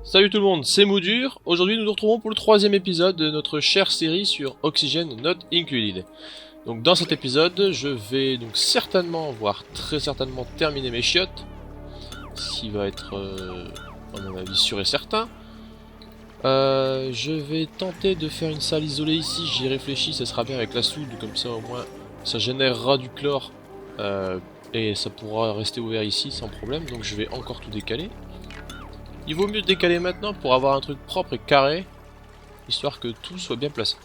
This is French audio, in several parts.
Salut tout le monde, c'est Moudur. Aujourd'hui nous nous retrouvons pour le troisième épisode de notre chère série sur Oxygen Not Included. Donc dans cet épisode, je vais donc certainement, voire très certainement terminer mes chiottes. Ce qui va être, à mon avis, sûr et certain. Je vais tenter de faire une salle isolée ici, j'y réfléchis, ça sera bien avec la soude, comme ça au moins ça générera du chlore. Et ça pourra rester ouvert ici sans problème, donc je vais encore tout décaler. Il vaut mieux décaler maintenant pour avoir un truc propre et carré, histoire que tout soit bien placé.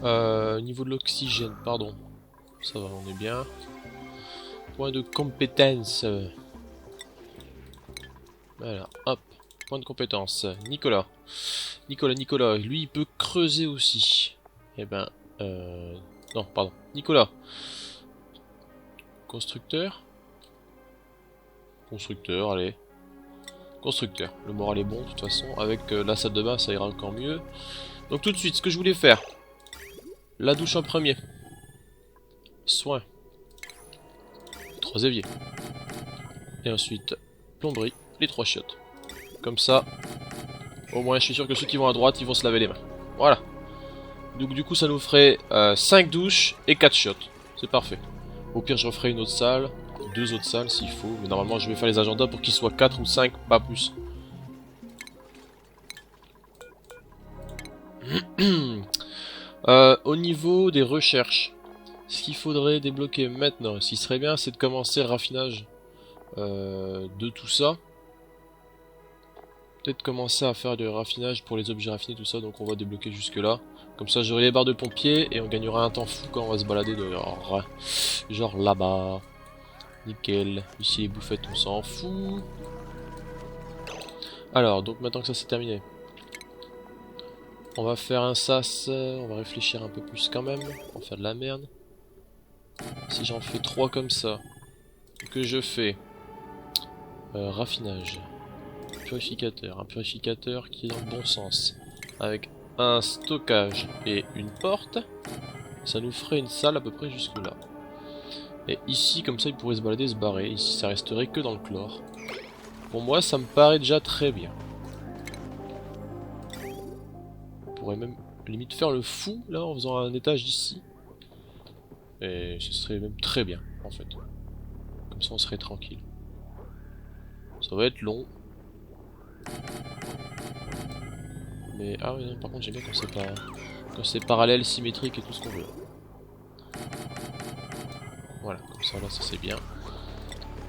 Niveau de l'oxygène, pardon. Ça va, on est bien. Point de compétence. Voilà, hop. Point de compétence. Nicolas. Nicolas. Lui, il peut creuser aussi. Eh ben, non, pardon. Nicolas. Constructeur. Constructeur, allez. Constructeur. Le moral est bon, de toute façon. Avec la salle de bain, ça ira encore mieux. Donc tout de suite, ce que je voulais faire. La douche en premier. Soin. 3 éviers. Et ensuite, plomberie, les 3 chiottes. Comme ça, au moins je suis sûr que ceux qui vont à droite, ils vont se laver les mains. Voilà. Donc du coup, ça nous ferait 5 douches et 4 chiottes. C'est parfait. Au pire, je referai une autre salle. 2 autres salles s'il faut. Mais normalement, je vais faire les agendas pour qu'ils soient 4 ou 5, pas plus. Au niveau des recherches, ce qu'il faudrait débloquer maintenant, ce qui serait bien, c'est de commencer le raffinage de tout ça. Peut-être commencer à faire du raffinage pour les objets raffinés, tout ça, donc on va débloquer jusque là. Comme ça j'aurai les barres de pompier et on gagnera un temps fou quand on va se balader dehors. Genre là-bas. Nickel. Ici les bouffettes, on s'en fout. Alors, donc maintenant que ça c'est terminé, on va faire un sas, on va réfléchir un peu plus quand même, on va faire de la merde. Si j'en fais 3 comme ça, que je fais raffinage, purificateur, un purificateur qui est dans le bon sens, avec un stockage et une porte, ça nous ferait une salle à peu près jusque là. Et ici, comme ça, il pourrait se balader, se barrer, ici ça resterait que dans le chlore. Pour moi, ça me paraît déjà très bien. On pourrait même limite faire le fou là en faisant un étage d'ici. Et ce serait même très bien en fait. Comme ça on serait tranquille. Ça va être long. Mais ah oui non, par contre j'aime bien quand c'est parallèle, symétrique et tout ce qu'on veut. Voilà, comme ça là ça c'est bien.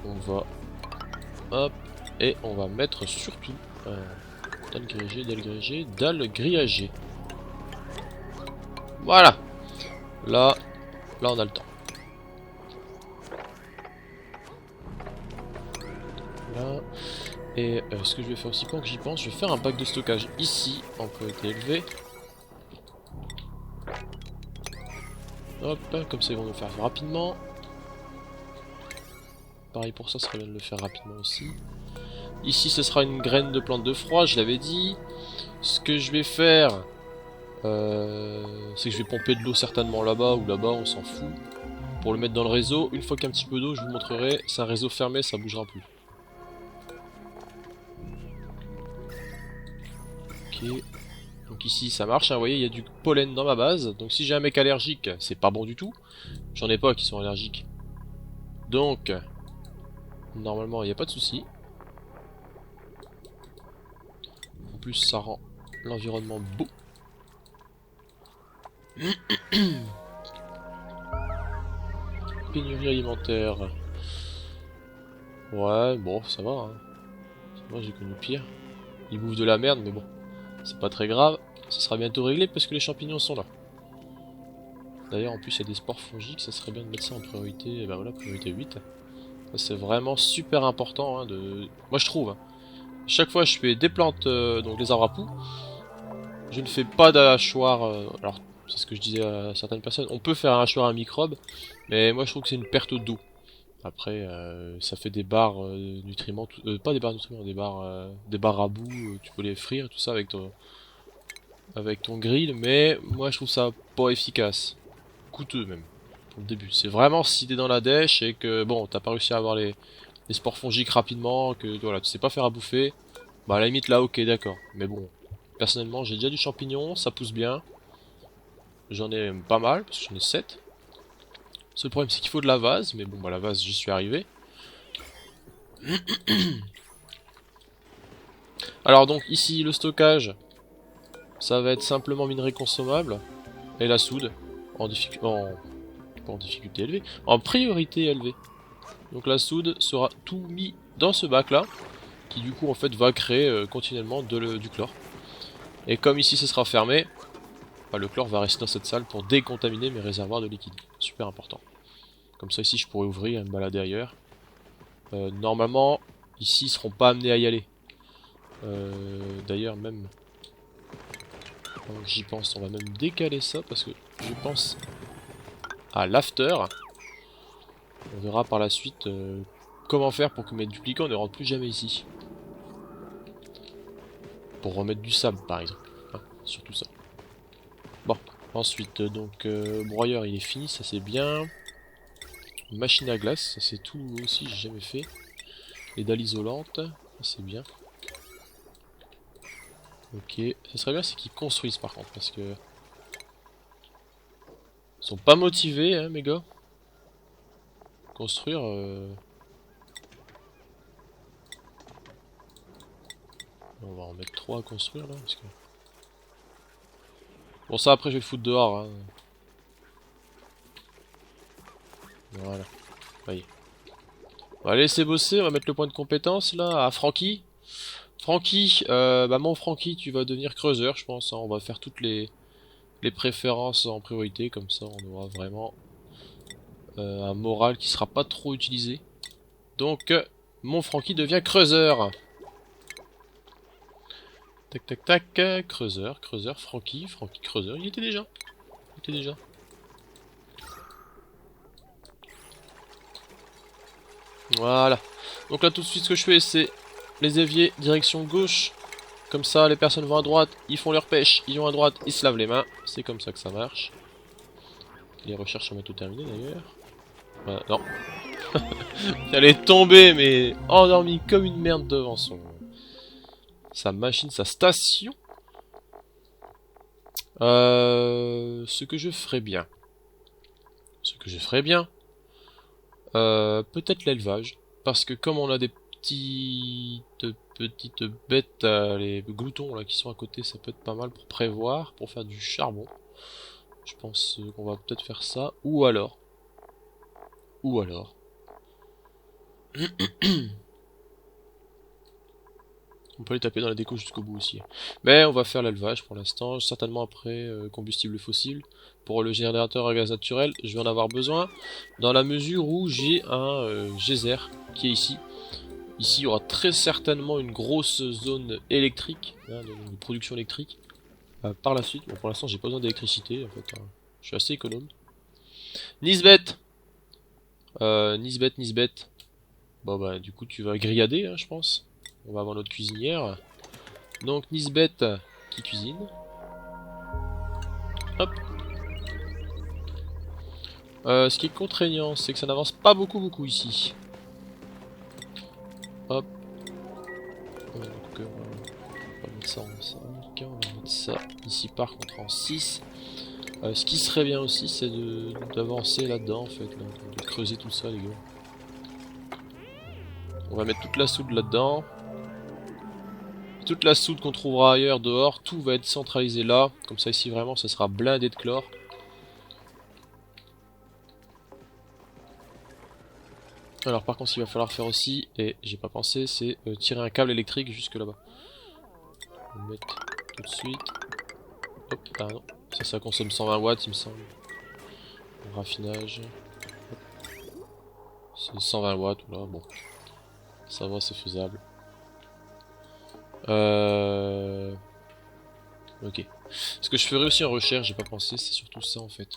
On va hop et on va mettre surtout dalle grillagée. Voilà. Là on a le temps. Là. Et ce que je vais faire aussi, pendant que j'y pense, je vais faire un bac de stockage ici, en priorité élevée. Hop, comme ça ils vont nous faire rapidement. Pareil pour ça, ce serait bien de le faire rapidement aussi. Ici ce sera une graine de plante de froid, je l'avais dit. Ce que je vais faire, c'est que je vais pomper de l'eau certainement là-bas ou là-bas, on s'en fout. Pour le mettre dans le réseau, une fois qu'il y a un petit peu d'eau, je vous montrerai, c'est un réseau fermé, ça bougera plus. Ok, donc ici ça marche, hein, vous voyez, il y a du pollen dans ma base, donc si j'ai un mec allergique, c'est pas bon du tout. J'en ai pas qui sont allergiques. Donc, normalement il n'y a pas de souci. En plus ça rend l'environnement beau. Pénurie alimentaire. Ouais, bon, ça va. Hein. Moi j'ai connu pire. Ils bouffent de la merde, mais bon, c'est pas très grave. Ça sera bientôt réglé parce que les champignons sont là. D'ailleurs, en plus, il y a des spores fongiques, ça serait bien de mettre ça en priorité. Et ben voilà, priorité 8. Ça, c'est vraiment super important. Hein, moi, je trouve. Hein. Chaque fois, je fais des plantes, donc des arbres à poux. Je ne fais pas d'hachoir. Alors, c'est ce que je disais à certaines personnes. On peut faire un hachoir à microbes, mais moi, je trouve que c'est une perte d'eau. Après, ça fait des barres nutriments, pas des barres nutriments, des barres à bout, tu peux les frire, tout ça avec ton grill, mais moi je trouve ça pas efficace, coûteux même, pour le début. C'est vraiment si t'es dans la dèche et que, bon, t'as pas réussi à avoir les des spores fongiques rapidement, que voilà, tu sais pas faire à bouffer, bah à la limite là, ok, d'accord. Mais bon, personnellement, j'ai déjà du champignon, ça pousse bien. J'en ai pas mal, parce que j'en ai 7. Le seul problème, c'est qu'il faut de la vase, mais bon, bah la vase, j'y suis arrivé. Alors donc, ici, le stockage, ça va être simplement minerai consommable, et la soude, en difficulté... pas en difficulté élevée, en priorité élevée. Donc la soude sera tout mis dans ce bac là, qui du coup en fait va créer continuellement du chlore. Et comme ici ce sera fermé, bah, le chlore va rester dans cette salle pour décontaminer mes réservoirs de liquide. Super important. Comme ça ici je pourrais ouvrir et me balader ailleurs. Normalement ici ils seront pas amenés à y aller. D'ailleurs même, j'y pense, on va même décaler ça parce que je pense à l'after. On verra par la suite comment faire pour que mes duplicants ne rentrent plus jamais ici. Pour remettre du sable par exemple. Hein, surtout ça. Bon, ensuite donc broyeur il est fini, ça c'est bien. Machine à glace, ça c'est tout aussi, j'ai jamais fait. Les dalles isolantes, c'est bien. Ok, ce serait bien c'est qu'ils construisent par contre parce que... Ils sont pas motivés hein mes gars. Construire... On va en mettre 3 à construire là parce que... Bon ça après je vais le foutre dehors hein. Voilà, voyez. On va laisser bosser, on va mettre le point de compétence là à Francky. Francky, bah mon Francky tu vas devenir creuseur je pense, hein. On va faire toutes les préférences en priorité, comme ça on aura vraiment un moral qui sera pas trop utilisé. Donc mon Francky devient creuseur. Tac tac tac, creuseur, Francky, creuseur, il était déjà. Voilà. Donc là tout de suite ce que je fais c'est les éviers direction gauche. Comme ça les personnes vont à droite, ils font leur pêche, ils vont à droite, ils se lavent les mains. C'est comme ça que ça marche. Les recherches sont bientôt terminées d'ailleurs. Non. Elle est tombée mais endormie comme une merde devant sa machine, sa station. Ce que je ferais bien. Peut-être l'élevage. Parce que comme on a des petites bêtes, les gloutons là qui sont à côté, ça peut être pas mal pour prévoir, pour faire du charbon. Je pense qu'on va peut-être faire ça. Ou alors. On peut les taper dans la déco jusqu'au bout aussi. Mais on va faire l'élevage pour l'instant, certainement après combustible fossile. Pour le générateur à gaz naturel, je vais en avoir besoin, dans la mesure où j'ai un geyser qui est ici. Ici, il y aura très certainement une grosse zone électrique, hein, de production électrique. Par la suite, bon, pour l'instant j'ai pas besoin d'électricité, en fait, hein. Je suis assez économe. Nisbet Nisbet. Bon bah du coup tu vas grillader, hein, je pense. On va avoir notre cuisinière. Donc Nisbet qui cuisine. Hop. Ce qui est contraignant, c'est que ça n'avance pas beaucoup ici. Hop. Donc on va mettre ça en 5. On va mettre ça ici par contre en 6. Ce qui serait bien aussi, c'est d'avancer là-dedans en fait. Là, de creuser tout ça les gars. On va mettre toute la soude là-dedans. Toute la soude qu'on trouvera ailleurs, dehors, tout va être centralisé là. Comme ça ici vraiment ça sera blindé de chlore. Alors par contre ce qu'il va falloir faire aussi, et j'ai pas pensé, c'est tirer un câble électrique jusque là-bas. On va le mettre tout de suite. Hop, pardon. Ça consomme 120 watts il me semble. Le raffinage. C'est 120 watts, là, bon. Ça va, c'est faisable. Ok. Ce que je ferai aussi en recherche, j'ai pas pensé, c'est surtout ça en fait.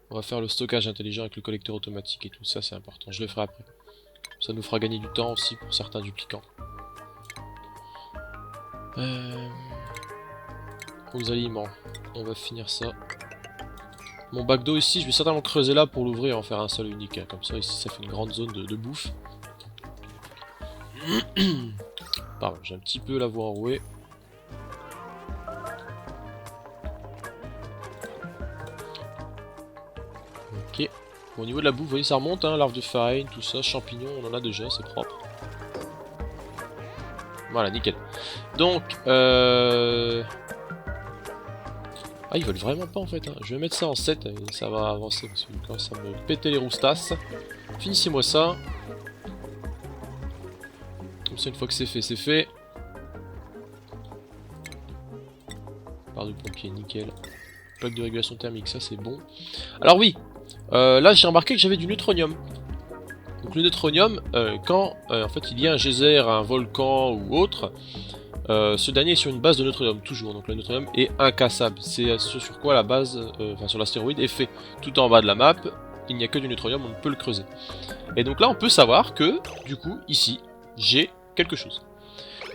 On va faire le stockage intelligent avec le collecteur automatique et tout ça, c'est important. Je le ferai après. Ça nous fera gagner du temps aussi pour certains duplicants. Aux aliments. On va finir ça. Mon bac d'eau ici, je vais certainement creuser là pour l'ouvrir et en faire un seul unique. Hein. Comme ça, ici, ça fait une grande zone de bouffe. Pardon, j'ai un petit peu la voix enrouée. Ok. Bon, au niveau de la bouffe, vous voyez, ça remonte, hein, l'arbre de farine, tout ça, champignons, on en a déjà, c'est propre. Voilà, nickel. Donc, ah, ils veulent vraiment pas en fait, hein. Je vais mettre ça en 7 et ça va avancer parce que quand ça me pétait les roustasses. Finissez-moi ça. Comme ça, une fois que c'est fait, c'est fait. Barre de pompier, nickel. Plaque de régulation thermique, ça c'est bon. Alors oui, là j'ai remarqué que j'avais du neutronium. Donc le neutronium, quand en fait il y a un geyser, un volcan ou autre, ce dernier est sur une base de neutronium, toujours. Donc le neutronium est incassable. C'est sur quoi la base, enfin sur l'astéroïde, est fait. Tout en bas de la map, il n'y a que du neutronium, on ne peut le creuser. Et donc là on peut savoir que, du coup, ici, j'ai quelque chose.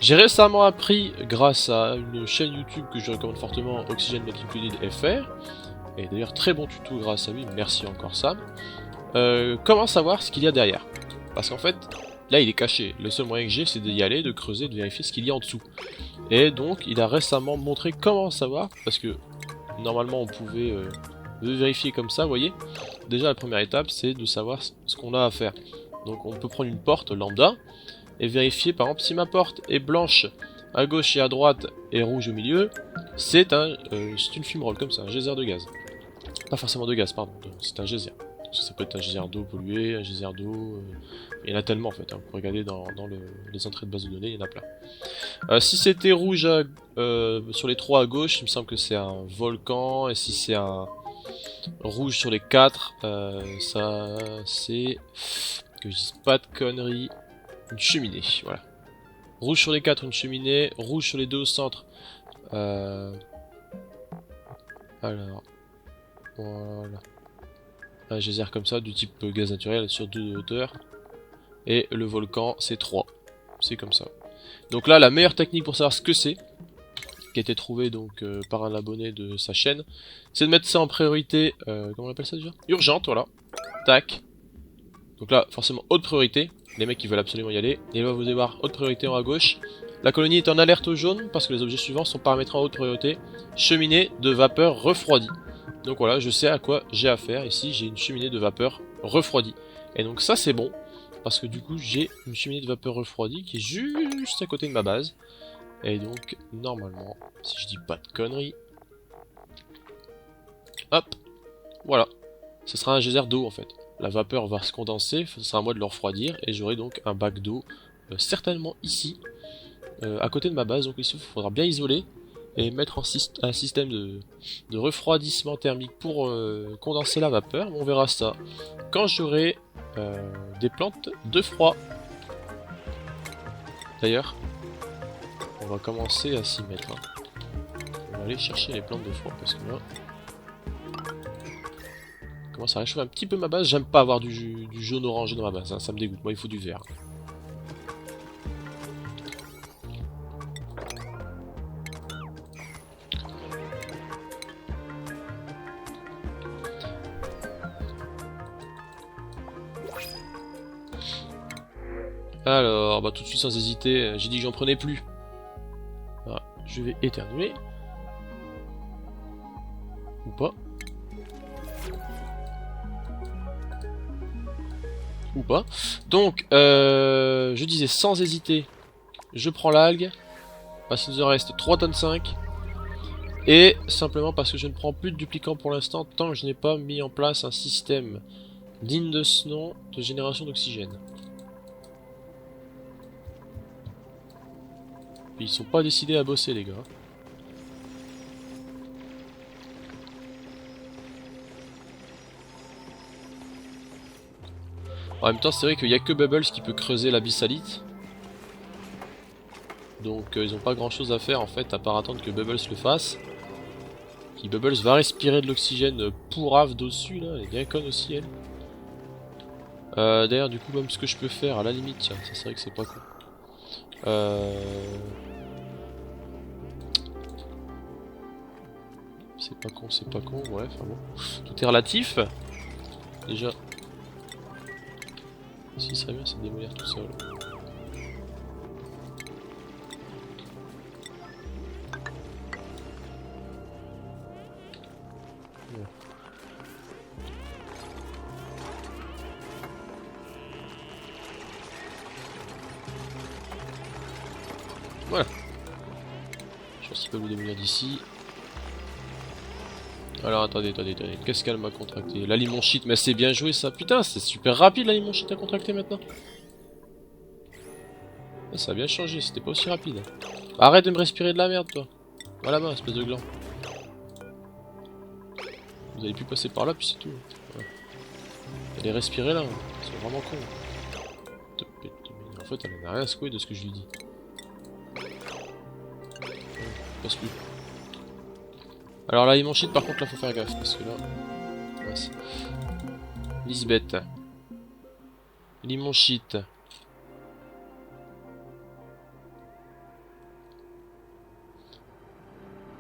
J'ai récemment appris, grâce à une chaîne YouTube que je recommande fortement, Oxygen Not Included FR, et d'ailleurs très bon tuto grâce à lui, merci encore Sam, comment savoir ce qu'il y a derrière. Parce qu'en fait, là il est caché, le seul moyen que j'ai c'est d'y aller, de creuser, de vérifier ce qu'il y a en dessous. Et donc il a récemment montré comment savoir, parce que normalement on pouvait le vérifier comme ça, vous voyez. Déjà la première étape c'est de savoir ce qu'on a à faire. Donc on peut prendre une porte lambda, et vérifier par exemple si ma porte est blanche à gauche et à droite et rouge au milieu, c'est une fumerole comme ça, un geyser de gaz. Pas forcément de gaz, pardon, c'est un geyser. Ça peut être un geyser d'eau pollué, un geyser d'eau, il y en a tellement en fait, hein. Vous pouvez regarder dans les entrées de base de données, il y en a plein. Si c'était rouge sur les 3 à gauche, il me semble que c'est un volcan, et si c'est un rouge sur les 4, ça c'est, que je dise pas de conneries, une cheminée, voilà. Rouge sur les 4, une cheminée. Rouge sur les 2 au centre. Alors. Voilà. Un geyser comme ça, du type gaz naturel sur 2 de hauteur. Et le volcan, c'est 3. C'est comme ça. Donc là, la meilleure technique pour savoir ce que c'est, qui a été trouvée donc par un abonné de sa chaîne, c'est de mettre ça en priorité. Comment on appelle ça déjà? Urgente, voilà. Tac. Donc là, forcément, haute priorité. Les mecs qui veulent absolument y aller. Et là, vous allez voir, haute priorité en haut à gauche. La colonie est en alerte au jaune parce que les objets suivants sont paramétrés en haute priorité. Cheminée de vapeur refroidie. Donc voilà, je sais à quoi j'ai affaire. Ici, j'ai une cheminée de vapeur refroidie. Et donc ça, c'est bon. Parce que du coup, j'ai une cheminée de vapeur refroidie qui est juste à côté de ma base. Et donc, normalement, si je dis pas de conneries... Hop. Voilà. Ce sera un geyser d'eau en fait. La vapeur va se condenser, ce sera à moi de le refroidir, et j'aurai donc un bac d'eau, certainement ici, à côté de ma base. Donc ici il faudra bien isoler, et mettre un système de refroidissement thermique pour condenser la vapeur. On verra ça quand j'aurai des plantes de froid. D'ailleurs, on va commencer à s'y mettre. Hein. On va aller chercher les plantes de froid, parce que là... commence à réchauffer un petit peu ma base. J'aime pas avoir du jaune orangé dans ma base, hein. Ça me dégoûte. Moi, il faut du vert. Alors, bah tout de suite sans hésiter, j'ai dit que j'en prenais plus. Voilà, je vais éternuer. Ou pas. Ou pas. Donc, je disais sans hésiter, je prends l'algue, parce qu'il nous en reste 3 tonnes 5. Et simplement parce que je ne prends plus de duplicants pour l'instant, tant que je n'ai pas mis en place un système digne de ce nom de génération d'oxygène. Ils sont pas décidés à bosser les gars. En même temps, c'est vrai qu'il n'y a que Bubbles qui peut creuser l'abyssalite. Donc ils n'ont pas grand chose à faire en fait, à part attendre que Bubbles le fasse. Qui Bubbles va respirer de l'oxygène pourrave dessus là, elle est bien conne aussi elle. D'ailleurs du coup même ce que je peux faire à la limite, tiens, ça c'est vrai que c'est pas cool. C'est pas con, ouais, enfin bon. Tout est relatif. Déjà. Si ça serait bien c'est de démolir tout seul. Je pense qu'ils peuvent le démolir d'ici. Alors attendez. Qu'est-ce qu'elle m'a contracté? La limon shit, mais c'est bien joué ça. Putain, c'est super rapide la limon shit à contracter maintenant. Ah, ça a bien changé, c'était pas aussi rapide. Arrête de me respirer de la merde toi. Va là-bas, espèce de gland. Vous avez pu passer par là, puis c'est tout. Ouais. Elle est respirée là, c'est vraiment con. En fait, elle n'a rien à secouer de ce que je lui dis. Passe plus. Alors là, il m'en shit, par contre, là, faut faire gaffe, parce que là... Mince. Lisbeth. Limon shit.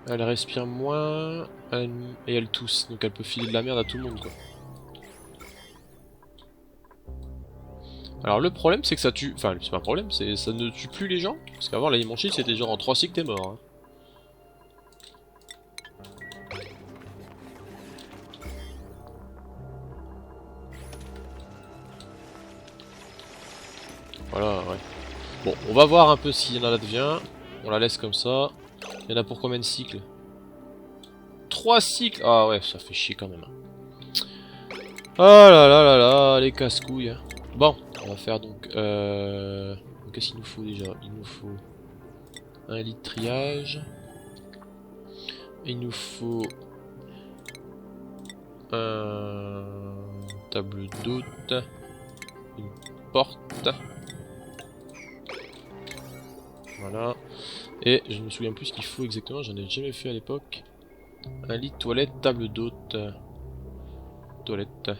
Elle respire moins, et elle tousse, donc elle peut filer de la merde à tout le monde, quoi. Alors le problème, c'est que ça tue... Enfin, c'est pas un problème, c'est ça ne tue plus les gens. Parce qu'avant, la limon shit, c'était genre en 3 cycles, t'es mort. Hein. Voilà, ouais. Bon, on va voir un peu s'il y en a là-devient. On la laisse comme ça. Il y en a pour combien de cycles? 3 cycles. Ah ouais, ça fait chier quand même. Oh là là là là, les casse-couilles. Bon, on va faire donc... Qu'est-ce qu'il nous faut déjà? Il nous faut... un lit de triage. Il nous faut... un... table d'hôte. Une porte. Voilà. Et je ne me souviens plus ce qu'il faut exactement, j'en ai jamais fait à l'époque. Un lit, toilette, table d'hôte. Toilette.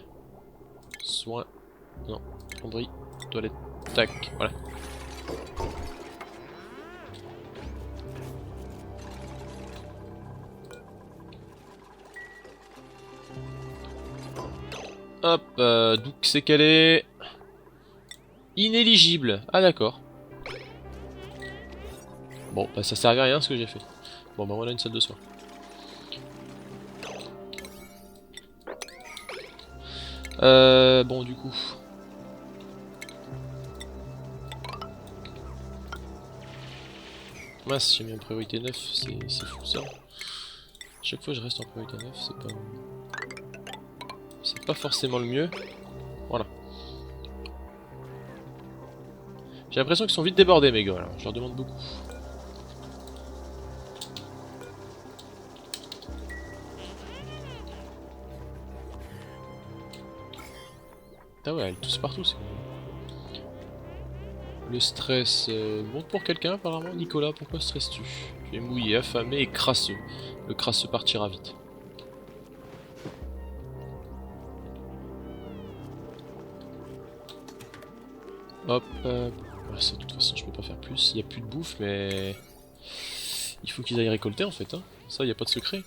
Soin. Non. Fonderie. Toilette. Tac. Voilà. Hop. D'où c'est qu'elle est? Inéligible. Ah d'accord. Bon, bah ça servait à rien ce que j'ai fait. Bon bah voilà une salle de soin. Bon du coup. Mince, j'ai mis en priorité 9, c'est fou ça. Chaque fois je reste en priorité 9, c'est pas... C'est pas forcément le mieux. Voilà. J'ai l'impression qu'ils sont vite débordés mes gars, là. Je leur demande beaucoup. Ah ouais, elle tousse partout, c'est bon. Le stress, bon pour quelqu'un apparemment. Nicolas, pourquoi stresses-tu? Tu es mouillé, affamé et crasseux. Le crasseux partira vite. Hop, ça, de toute façon je peux pas faire plus. Il n'y a plus de bouffe, mais il faut qu'ils aillent récolter en fait. Hein. Ça, il n'y a pas de secret.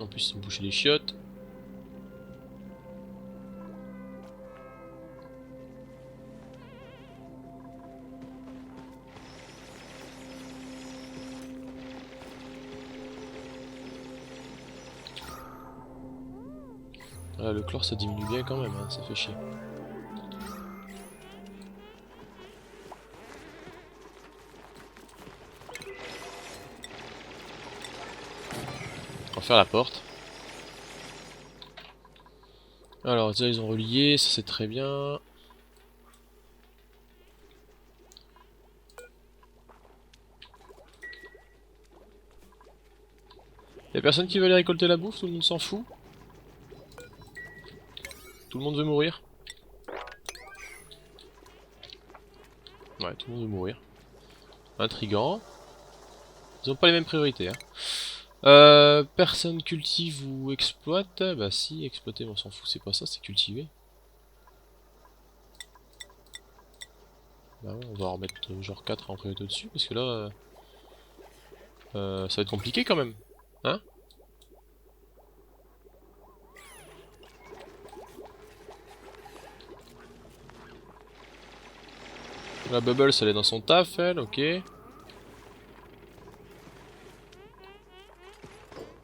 En plus, ils me bouchaient les chiottes. Ah, le chlore ça diminue bien quand même, hein, ça fait chier. On va faire la porte. Alors, déjà ils ont relié, ça c'est très bien. Y'a personne qui veut aller récolter la bouffe, tout le monde s'en fout. Tout le monde veut mourir. Ouais, tout le monde veut mourir. Intriguant. Ils ont pas les mêmes priorités. Hein. Personne cultive ou exploite. Bah si, exploiter, on s'en fout, c'est pas ça, c'est cultiver. Bah ouais, on va en remettre genre 4 en priorité au-dessus, parce que là... ça va être compliqué quand même. Hein? La Bubbles, elle est dans son taf, elle, ok.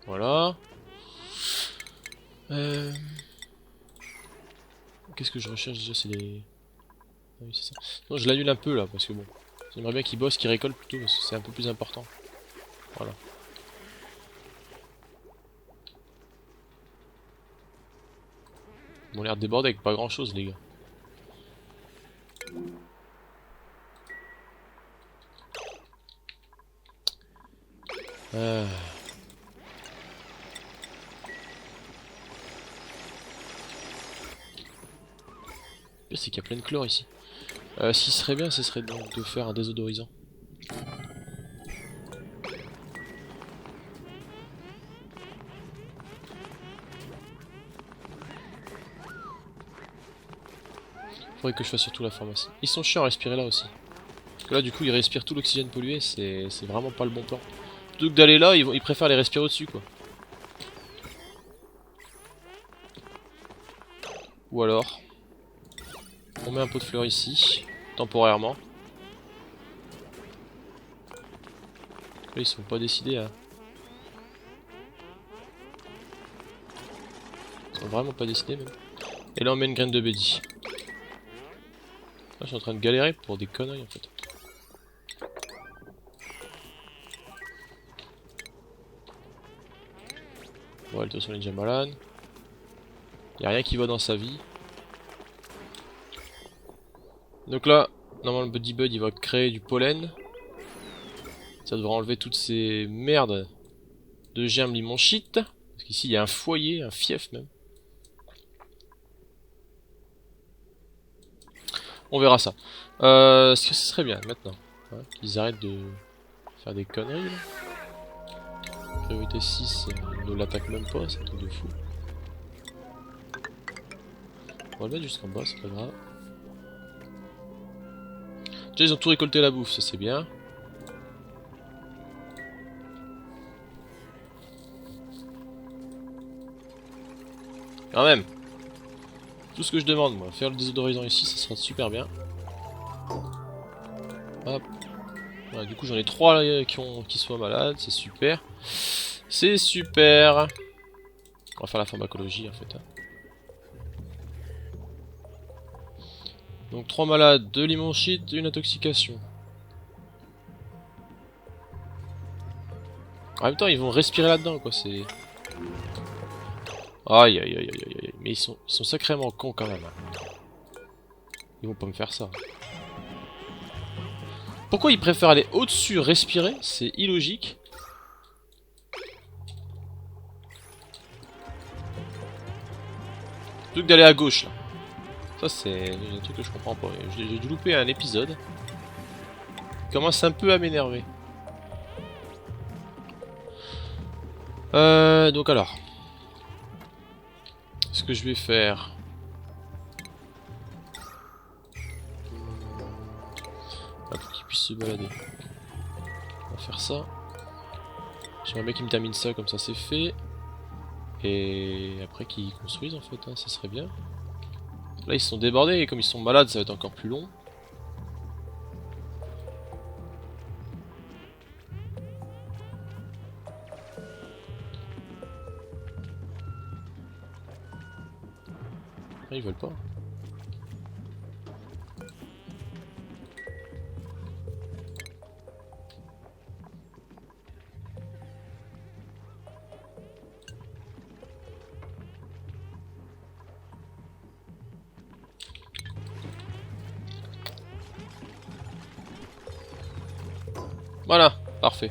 Voilà. qu'est-ce que je recherche déjà? C'est les... Ah oui, c'est ça. Non, je l'annule un peu là, parce que bon... J'aimerais bien qu'il bosse, qu'il récolte plutôt, parce que c'est un peu plus important. Voilà. Ils ont l'air débordés avec pas grand chose, les gars. Le pire, c'est qu'il y a plein de chlore ici. Ce qui serait bien, ce serait donc de faire un désodorisant. Faudrait que je fasse surtout la pharmacie. Ils sont chiants à respirer là aussi. Parce que là, du coup, ils respirent tout l'oxygène pollué, c'est vraiment pas le bon plan. Plutôt que d'aller là, ils préfèrent les respirer au-dessus, quoi. Ou alors, on met un pot de fleurs ici, temporairement. Là, ils sont pas décidés, hein. Ils sont vraiment pas décidés, même. Et là, on met une graine de Betty. Là, je suis en train de galérer pour des conneries, en fait. Bon, de toute façon, il est déjà malade. Y a rien qui va dans sa vie. Donc là, normalement, le Buddy Bud, il va créer du pollen. Ça devrait enlever toutes ces merdes de germes limonchites. Parce qu'ici, il y a un foyer, un fief même. On verra ça. Ce que ce serait bien maintenant, hein, qu'ils arrêtent de faire des conneries. Là. Priorité 6, ne l'attaque même pas, c'est un truc de fou. On va le mettre jusqu'en bas, c'est pas grave. Déjà, ils ont tout récolté la bouffe, ça c'est bien. Quand même. Tout ce que je demande, moi, faire le désodorisant ici, ça sera super bien. Hop. Voilà, du coup, j'en ai 3 là, qui sont malades, c'est super. C'est super. On va faire la pharmacologie en fait. Hein. Donc 3 malades, 2 limonchites, une intoxication. En même temps, ils vont respirer là-dedans, quoi. C'est. Aïe aïe aïe aïe aïe aïe. Mais ils sont sacrément cons quand même. Hein. Ils vont pas me faire ça. Pourquoi ils préfèrent aller au-dessus respirer? C'est illogique. Plutôt que d'aller à gauche là. Ça c'est un truc que je comprends pas. J'ai dû louper un épisode. Il commence un peu à m'énerver. Donc alors. Ce que je vais faire. Pour qu'il puisse se balader. On va faire ça. J'aimerais bien qu'il me termine ça, comme ça c'est fait. Et après qu'ils construisent en fait, hein, ça serait bien. Là ils sont débordés et comme ils sont malades ça va être encore plus long. Ah, ils veulent pas. Voilà, parfait.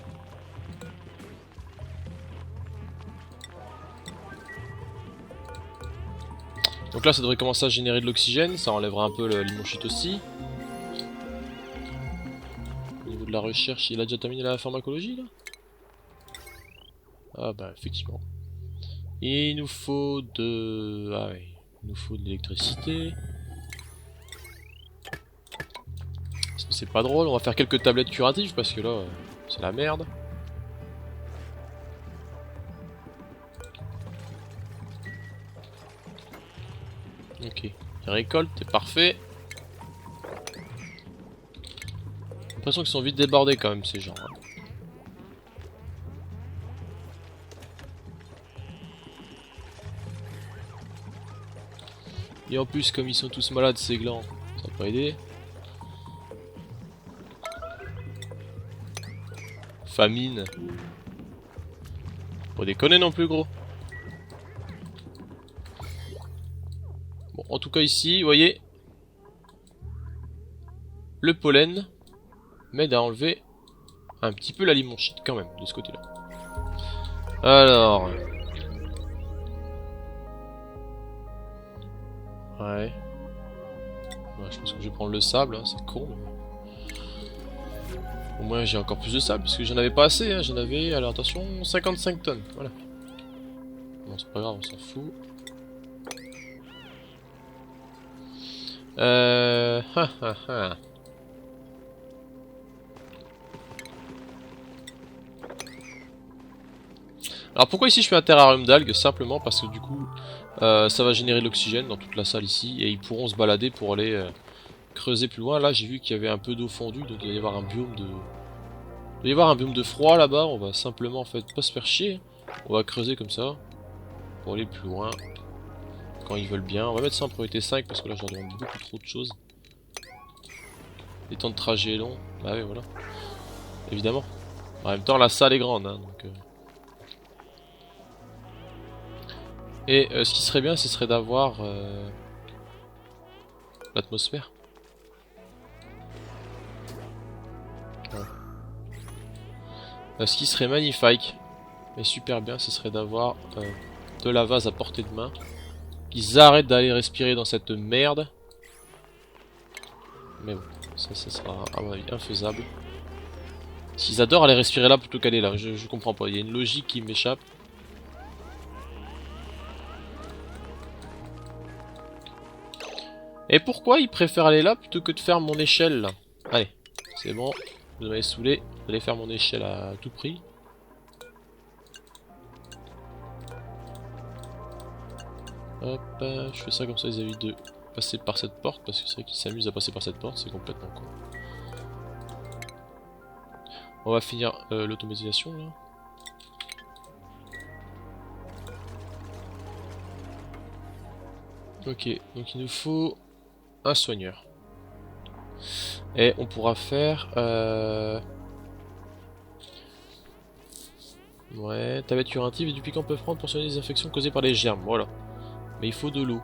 Donc là ça devrait commencer à générer de l'oxygène, ça enlèvera un peu le limonchite aussi. Au niveau de la recherche, il a déjà terminé la pharmacologie là? Ah bah effectivement. Et il nous faut de... Ah oui, il nous faut de l'électricité. Parce que c'est pas drôle, on va faire quelques tablettes curatives parce que là, c'est la merde. Ok, il récolte, c'est parfait. J'ai l'impression qu'ils sont vite débordés quand même ces gens. Hein. Et en plus, comme ils sont tous malades, ces glands, ça va pas aider. Famine. Pas déconner non plus, gros. Bon, en tout cas ici, vous voyez, le pollen m'aide à enlever un petit peu la limonchite quand même, de ce côté-là. Alors... Ouais. Ouais, je pense que je vais prendre le sable, hein, c'est con. Mais... Au moins j'ai encore plus de sable, parce que j'en avais pas assez, hein. J'en avais, alors attention, 55 tonnes, voilà. Bon, c'est pas grave, on s'en fout. Ha, ha, ha. Alors pourquoi ici je fais un terrarium d'algues? Simplement parce que du coup ça va générer de l'oxygène dans toute la salle ici et ils pourront se balader pour aller creuser plus loin. Là j'ai vu qu'il y avait un peu d'eau fondue, donc il va y avoir un biome de... Il va y avoir un biome de froid là-bas, on va simplement en fait pas se faire chier. On va creuser comme ça pour aller plus loin quand ils veulent bien. On va mettre ça en priorité 5 parce que là je leur demande beaucoup trop de choses. Les temps de trajet est long, bah oui voilà. Évidemment. En même temps la salle est grande hein, donc... Et ce qui serait bien, ce serait d'avoir l'atmosphère. Ouais. Ce qui serait magnifique, mais super bien, ce serait d'avoir de la vase à portée de main. Qu'ils arrêtent d'aller respirer dans cette merde. Mais bon, ça sera à mon avis infaisable. S'ils adorent aller respirer là plutôt qu'aller là, je comprends pas, il y a une logique qui m'échappe. Et pourquoi ils préfèrent aller là plutôt que de faire mon échelle là? Allez, c'est bon, vous m'avez saoulé, allez faire mon échelle à tout prix. Hop, je fais ça comme ça, ils évitent de passer par cette porte, parce que c'est vrai qu'ils s'amusent à passer par cette porte, c'est complètement con. On va finir l'automatisation là. Ok, donc il nous faut un soigneur. Et on pourra faire... Ouais, tablette curative et du piquant peuvent prendre pour soigner les infections causées par les germes, voilà. Mais il faut de l'eau.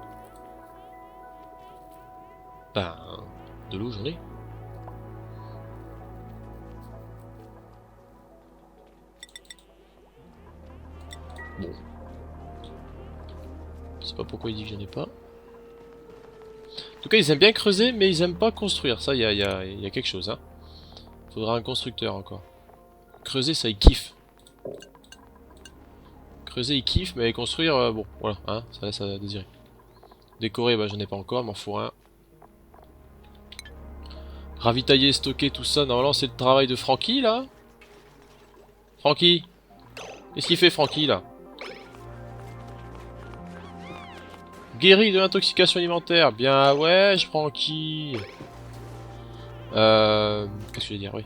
Ben, de l'eau j'en ai. Bon. Je sais pas pourquoi il dit que j'en ai pas. En tout cas, ils aiment bien creuser, mais ils aiment pas construire. Ça, il y a quelque chose, hein. Faudra un constructeur encore. Creuser, ça, ils kiffent. Creuser, ils kiffent, mais construire, bon, voilà, hein, ça laisse à désirer. Décorer, bah, j'en ai pas encore, m'en faut un. Ravitailler, stocker, tout ça, normalement, c'est le travail de Francky, là. Francky, qu'est-ce qu'il fait, Francky, là? Guéri de l'intoxication alimentaire. Bien, ouais, je prends qui? Qu'est-ce que je vais dire, oui.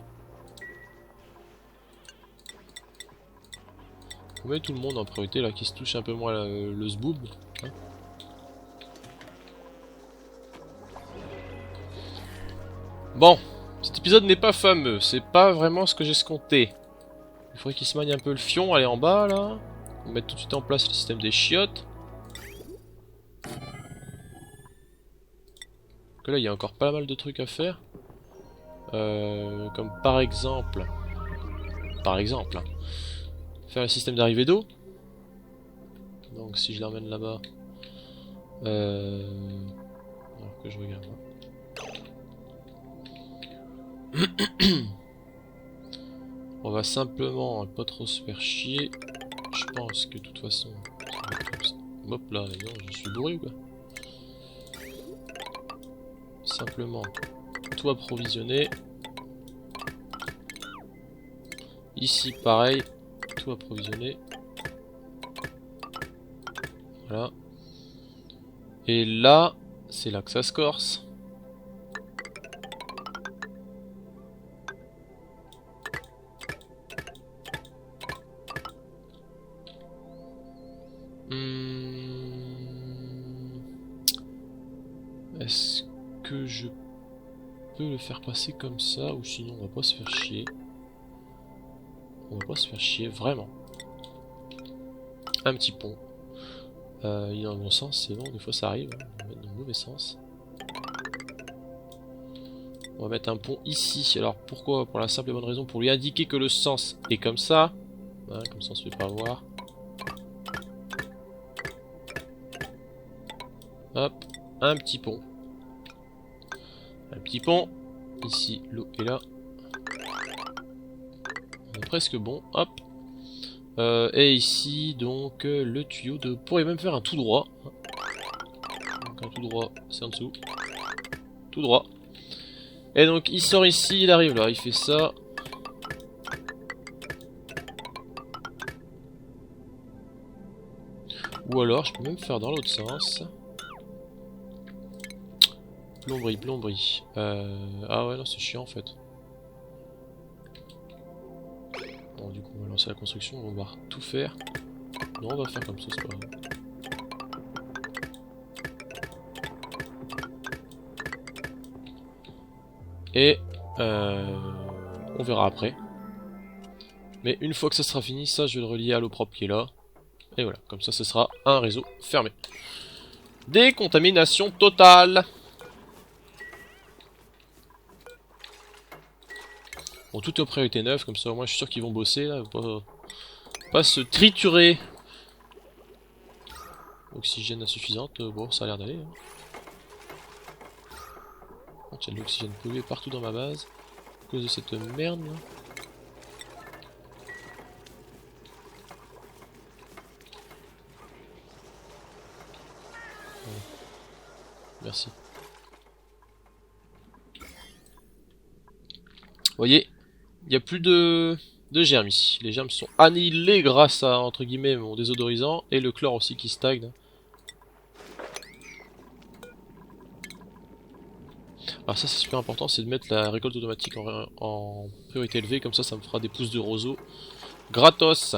On met tout le monde en priorité, là, qui se touche un peu moins le zboob. Hein. Bon, cet épisode n'est pas fameux. C'est pas vraiment ce que j'ai escompté. Il faudrait qu'il se magne un peu le fion, aller en bas, là. On va mettre tout de suite en place le système des chiottes. Que là, il y a encore pas mal de trucs à faire. Comme par exemple... hein, faire le système d'arrivée d'eau. Donc si je l'emmène là-bas... Alors que je regarde. On va simplement pas trop se faire chier. Je pense que de toute façon... Hop là, non, je suis bourré ou quoi? Simplement tout approvisionner. Ici pareil, tout approvisionner. Voilà. Et là, c'est là que ça se corse. que je peux le faire passer comme ça, ou sinon on va pas se faire chier. On va pas se faire chier, vraiment. Un petit pont. Il est dans le bon sens, c'est bon, des fois ça arrive, hein. On va mettre dans le mauvais sens. On va mettre un pont ici. Alors pourquoi? Pour la simple et bonne raison, pour lui indiquer que le sens est comme ça. Voilà, comme ça on se fait pas voir. Hop, un petit pont. Un petit pont. Ici, l'eau est là. On est presque bon. Hop. Et ici, donc, le tuyau de... On pourrait même faire un tout droit. Donc un tout droit, c'est en dessous. Tout droit. Et donc, il sort ici, il arrive là, il fait ça. Ou alors, je peux même faire dans l'autre sens. Plomberie, plomberie. Ah ouais, non, c'est chiant en fait. Bon, du coup, on va lancer la construction, on va tout faire. Non, on va faire comme ça, c'est pas grave. Et on verra après. Mais une fois que ça sera fini, ça, je vais le relier à l'eau propre qui est là. Et voilà, comme ça, ce sera un réseau fermé. Décontamination totale. Bon, tout est aux priorités 9, comme ça, moi, je suis sûr qu'ils vont bosser, là. Pas se triturer. Oxygène insuffisante, bon, ça a l'air d'aller. Hein. Il y a de l'oxygène pollué partout dans ma base. À cause de cette merde, là. Ouais. Merci. Vous voyez, il n'y a plus de germes ici. Les germes sont annihilés grâce à, entre guillemets, mon désodorisant. Et le chlore aussi qui stagne. Alors ça c'est super important, c'est de mettre la récolte automatique en priorité élevée. Comme ça me fera des pousses de roseaux gratos.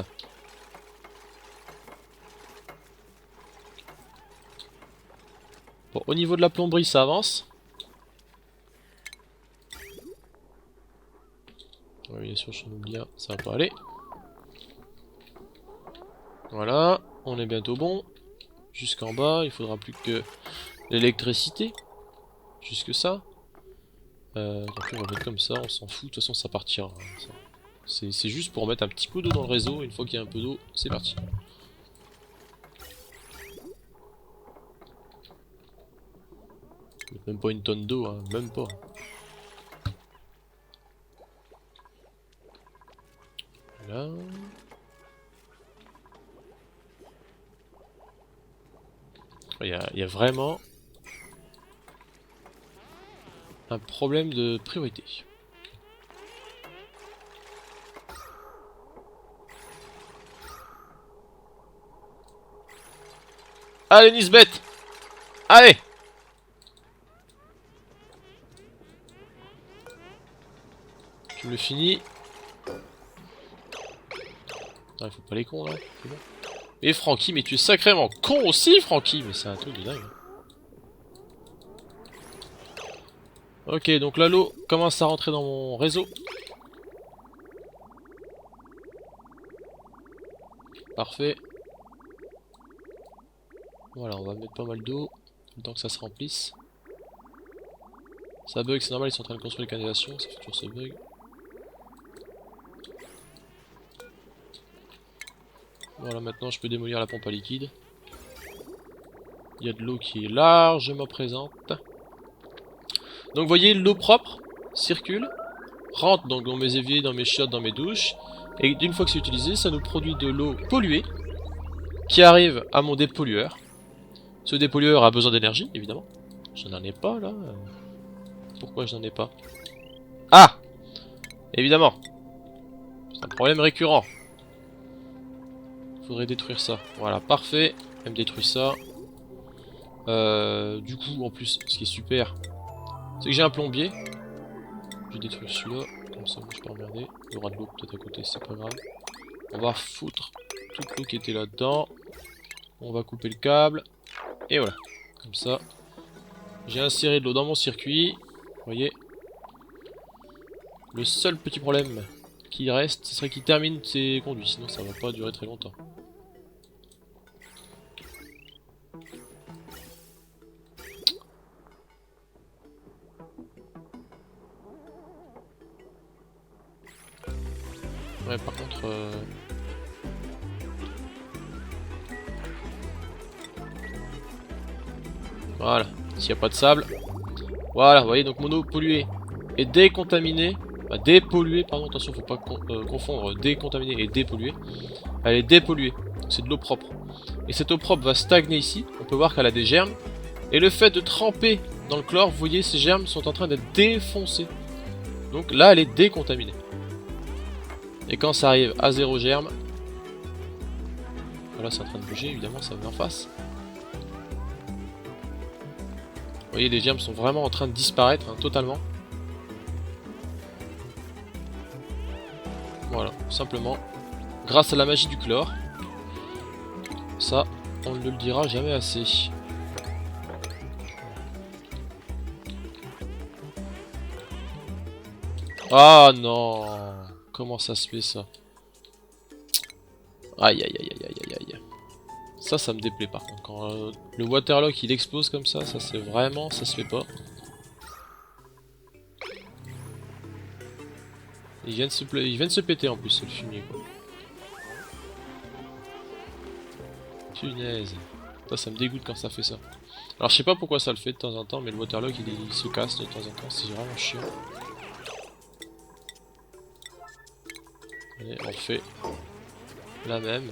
Bon, au niveau de la plomberie ça avance. Oui, bien sûr, je oublie un, ça va pas aller. Voilà, on est bientôt bon. Jusqu'en bas, il faudra plus que l'électricité. Jusque ça. Donc on va mettre comme ça, on s'en fout, de toute façon ça partira. C'est juste pour mettre un petit peu d'eau dans le réseau, une fois qu'il y a un peu d'eau, c'est parti. Même pas une tonne d'eau, hein, même pas. Voilà. Il y a vraiment un problème de priorité. Allez Nisbet, allez. Tu me le finis. Ah, il faut pas les cons là, c'est bon. Et Francky, mais tu es sacrément con aussi Francky, mais c'est un truc de dingue. Ok, donc là l'eau commence à rentrer dans mon réseau. Parfait. Voilà, on va mettre pas mal d'eau, le temps que ça se remplisse. Ça bug, c'est normal, ils sont en train de construire les canalisations, ça fait toujours ce bug. Voilà, maintenant je peux démolir la pompe à liquide. Il y a de l'eau qui est largement présente. Donc vous voyez, l'eau propre circule, rentre donc dans mes éviers, dans mes chiottes, dans mes douches. Et d'une fois que c'est utilisé, ça nous produit de l'eau polluée qui arrive à mon dépollueur. Ce dépollueur a besoin d'énergie, évidemment. Je n'en ai pas là. Pourquoi je n'en ai pas? Ah! Évidemment. C'est un problème récurrent. Faudrait détruire ça. Voilà, parfait. Elle me détruit ça. Du coup, en plus, ce qui est super, c'est que j'ai un plombier. Je vais détruire celui-là. Comme ça, moi, je peux emmerder. Il y aura de l'eau peut-être à côté, c'est pas grave. On va foutre toute l'eau qui était là-dedans. On va couper le câble. Et voilà. Comme ça, J'ai inséré de l'eau dans mon circuit. Vous voyez. Le seul petit problème qui reste, ce serait qu'il termine ses conduits. Sinon ça va pas durer très longtemps. Ouais, par contre... Voilà, s'il n'y a pas de sable. Voilà, vous voyez, donc mon eau polluée est décontaminée. Bah, dépolluée, pardon, attention, faut pas confondre décontaminée et dépolluée. Elle est dépolluée, c'est de l'eau propre. Et cette eau propre va stagner ici, on peut voir qu'elle a des germes. Et le fait de tremper dans le chlore, vous voyez, ces germes sont en train d'être défoncés. Donc là, elle est décontaminée. Et quand ça arrive à 0 germe, voilà, c'est en train de bouger, évidemment, ça vient en face. Vous voyez, les germes sont vraiment en train de disparaître, hein, totalement. Voilà, simplement, grâce à la magie du chlore. Ça, on ne le dira jamais assez. Ah non! Comment ça se fait ça? Aïe aïe aïe aïe aïe aïe aïe. Ça me déplaît par contre. Quand le waterlock il explose comme ça c'est vraiment, ça se fait pas. Il vient de se péter en plus, c'est le fumier quoi. Punaise. Ça me dégoûte quand ça fait ça. Alors je sais pas pourquoi ça le fait de temps en temps, mais le waterlock il se casse de temps en temps, c'est vraiment chiant. Allez, on fait la même.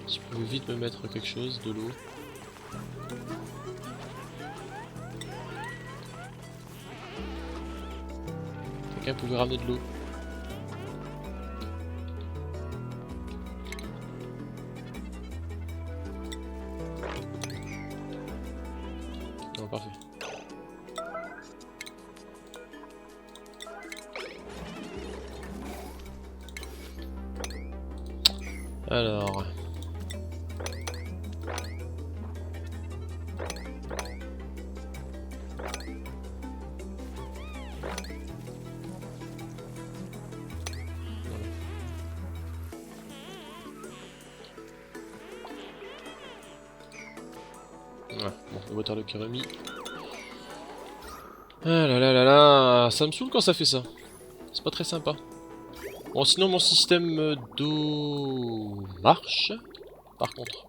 Si je pouvais vite me mettre quelque chose, de l'eau. Quelqu'un pouvait ramener de l'eau. Non, parfait. Alors... Ouais, bon, le waterlock est remis. Ah là là là là, ça me saoule quand ça fait ça. C'est pas très sympa. Bon, sinon mon système d'eau marche. Par contre,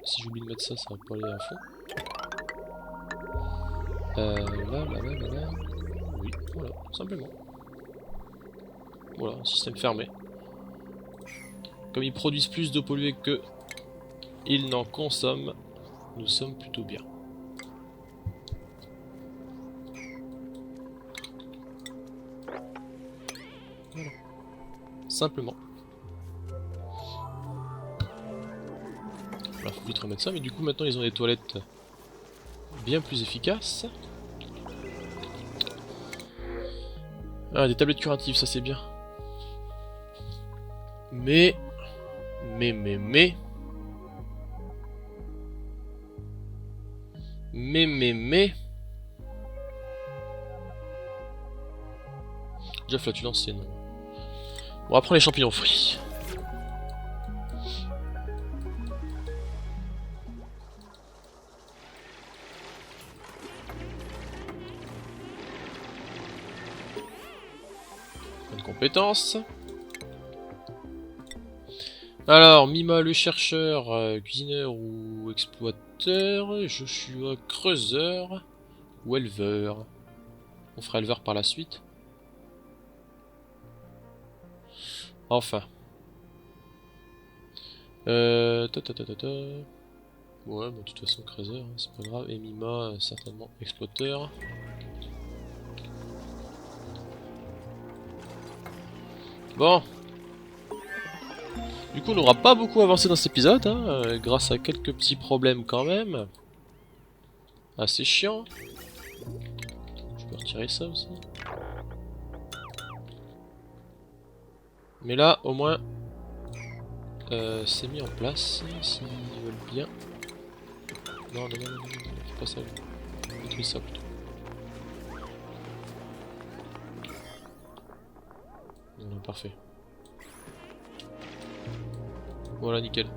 si j'oublie de mettre ça, ça va pas aller à fond. Là. Oui, voilà, simplement. Voilà, un système fermé. Comme ils produisent plus d'eau polluée que ils n'en consomment, nous sommes plutôt bien. Voilà. Simplement. Voilà, faut vite remettre ça, mais du coup maintenant ils ont des toilettes bien plus efficaces. Ah, des tablettes curatives, ça c'est bien. Mais... Déjà flatulence, c'est non. Bon, après les champignons frits. Bonne compétence. Alors, Mima le chercheur, cuisineur ou exploiteur, Joshua creuseur ou éleveur. On fera éleveur par la suite. Enfin. Ouais, bon, de toute façon, creuseur, hein, c'est pas grave. Et Mima, certainement exploiteur. Bon. Du coup, on n'aura pas beaucoup avancé dans cet épisode, hein, grâce à quelques petits problèmes quand même. Assez chiant. Je peux retirer ça aussi. Mais là, au moins, c'est mis en place, s'ils veulent bien. Non, non, non, non, non, non, fais pas ça. Détruis ça plutôt. Non, parfait. Voilà, nickel.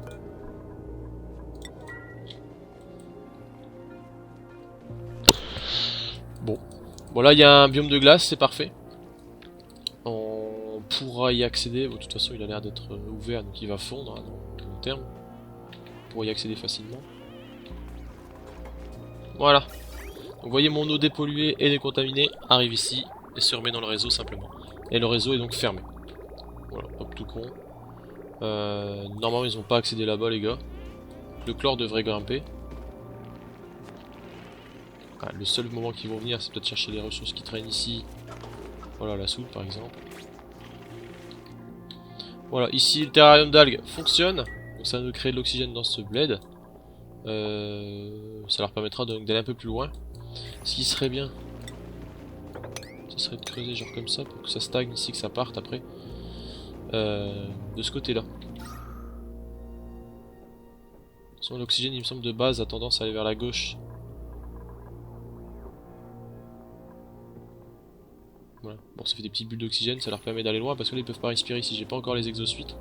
Bon. Voilà, il y a un biome de glace, c'est parfait. On pourra y accéder. Bon, de toute façon, il a l'air d'être ouvert, donc il va fondre hein, dans long terme. On pourra y accéder facilement. Voilà. Donc, vous voyez, mon eau dépolluée et décontaminée arrive ici et se remet dans le réseau simplement. Et le réseau est donc fermé. Voilà, hop, tout con. Normalement, ils n'ont pas accédé là-bas, les gars. Le chlore devrait grimper. Ah, le seul moment qu'ils vont venir, c'est peut-être chercher les ressources qui traînent ici. Voilà, la soude par exemple. Voilà, ici le terrarium d'algues fonctionne. Donc ça va nous créer de l'oxygène dans ce bled. Ça leur permettra d'aller un peu plus loin. Ce qui serait bien, ce serait de creuser genre comme ça pour que ça stagne ici, que ça parte après. De ce côté-là. L'oxygène, il me semble, de base a tendance à aller vers la gauche. Voilà. Bon, ça fait des petites bulles d'oxygène, ça leur permet d'aller loin parce que là ils peuvent pas respirer ici. J'ai pas encore les exosuites.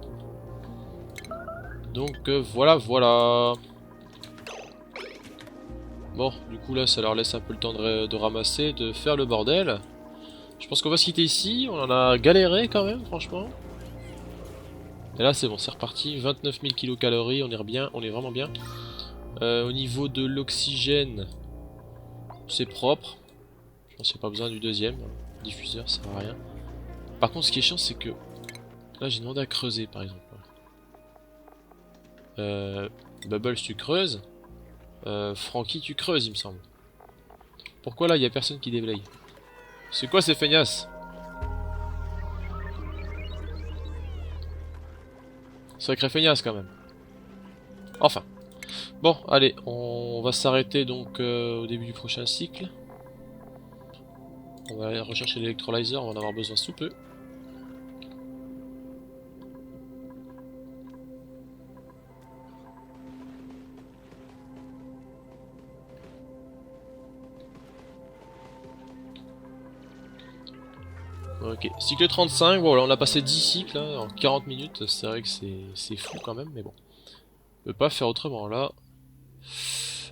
Donc voilà, voilà. Bon, du coup là, ça leur laisse un peu le temps de ramasser, de faire le bordel. Je pense qu'on va se quitter ici. On en a galéré quand même, franchement. Et là c'est bon, c'est reparti, 29 000 kilocalories, on est bien, on est vraiment bien. Au niveau de l'oxygène, c'est propre. Je pense qu'il n'y a pas besoin du deuxième. Diffuseur, ça sert à rien. Par contre, ce qui est chiant, c'est que là j'ai demandé à creuser par exemple. Bubbles, tu creuses. Frankie, tu creuses, il me semble. Pourquoi là il n'y a personne qui déblaye? C'est quoi ces feignasses? Sacré feignasse quand même. Enfin. Bon, allez, on va s'arrêter donc au début du prochain cycle. On va aller rechercher l'électrolyzer, on va en avoir besoin sous peu. Ok, cycle 35, bon là on a passé 10 cycles hein, en 40 minutes, c'est vrai que c'est fou quand même, mais bon. On peut pas faire autrement là.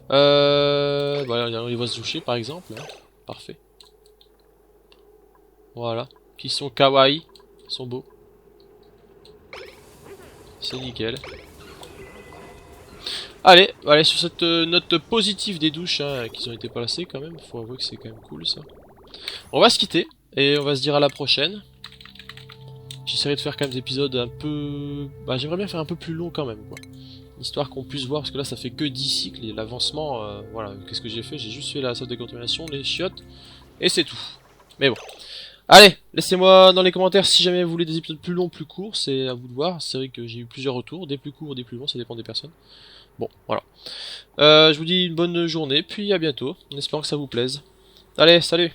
Bah, il va se doucher par exemple, hein. Parfait. Voilà, qui sont kawaii, ils sont beaux. C'est nickel. Allez, allez sur cette note positive des douches hein, qui ont été placées quand même, faut avouer que c'est quand même cool ça. On va se quitter. Et on va se dire à la prochaine. J'essaierai de faire quand même des épisodes un peu... Bah j'aimerais bien faire un peu plus long quand même quoi. Histoire qu'on puisse voir, parce que là ça fait que 10 cycles et l'avancement, voilà, qu'est-ce que j'ai fait? J'ai juste fait la sauce de décontamination, les chiottes, et c'est tout. Mais bon. Allez, laissez-moi dans les commentaires si jamais vous voulez des épisodes plus longs, plus courts, c'est à vous de voir. C'est vrai que j'ai eu plusieurs retours, des plus courts, des plus longs, ça dépend des personnes. Bon, voilà. Je vous dis une bonne journée, puis à bientôt, en espérant que ça vous plaise. Allez, salut!